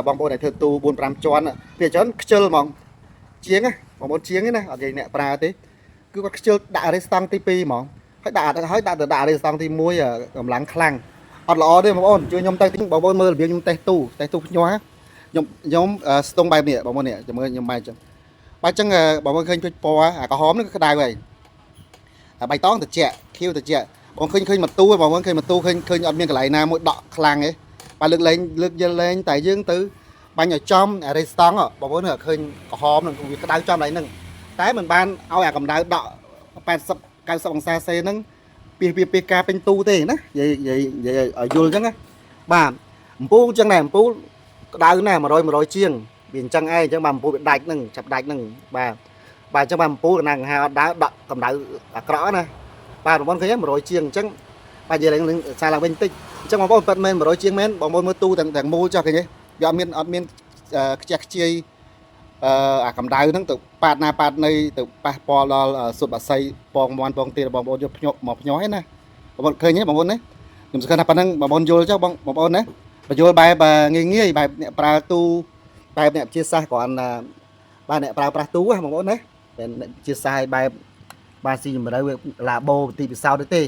បងប្អូនដែលធ្វើទូ4 5ជាន់វាច្រើនខ្ជិលហ្មងជាងណាបងប្អូនជាងណាអត់និយាយអ្នកប្រើទេគឺគាត់ខ្ជិលដាក់រេស្តង់ទី2ហ្មងហើយដាក់រេស្តង់ទី1កម្លាំងខ្លាំងអត់ល្អទេបងប្អូនជួយខ្ញុំទៅបងប្អូនមើលរបៀបខ្ញុំតេស្តទូភ្ញាស់ខ្ញុំស្ទង់បែបនេះបងប្អូននេះចាំមើលខ្ញុំបែបចឹងបើចឹងបងប្អូនឃើញពណ៌អាក្រហមនេះក្តៅហើយបៃតងត្រជាក់ខៀវត្រជាក់បងឃើញមកទូបងប្អូនឃើញមកទូឃើញអត់មានកន្លែងណាមួយដក់ខ្លាំងទេបើលើកយល់លេងតែយើងទៅបាញ់ឲ្យចំរេស្តង់បងប្អូនឃើញក្រហមនឹងវាក្តៅចំឡើងហ្នឹងតែមិនបានឲ្យអាកម្ដៅដក់80 90អង្សាសេហ្នឹងពីការពេញទូទេណានិយាយឲ្យយល់អញ្ចឹងណាបាទអំពូលអញ្ចឹងដែរអំពូលក្តៅណាស់100ជាងវាអញ្ចឹងឯងអញ្ចឹងបាទអំពូលវាដាច់ហ្នឹងចាប់ដាច់ហ្នឹងបាទអញ្ចឹងបាទអំពូលកណ្ដាលកង្ហាអត់ដើរដក់កម្ដៅអាក្រក់ណាបាទបងប្អូនឃើញ100ជាងអញ្ចឹងបាទនិយាយឡើងសារឡើងវិញបន្តិចអញ្ចឹងបងប្អូនប៉ិតមែន100ជាងមែនបងប្អូនមើលទូទាំងមូលចុះឃើញទេវាអត់មានខ្ជះខ្ជាយអាកម្ដៅហ្នឹងទៅប៉ាតណាប៉ាតនៃទៅប៉ះពាល់ដល់សុទ្ធបាស័យពងមាន់ពងទាបងប្អូនយកភ្ញាក់មកភ្ញាស់ឯណាបងប្អូនឃើញទេបងប្អូនណាខ្ញុំសង្ឃឹមថាប៉ុណ្ណឹងបងប្អូនយល់ចុះបងប្អូនណាបញ្យល់បែបងាយបែបអ្នកប្រើទូបែបអ្នកជាសាសគ្រាន់បាទអ្នកប្រើប្រាស់ទូបងប្អូនណាតែអ្នកជាសាសបែបបាទស៊ីជំរឿឡាបូទីពិសោធន៍ទេ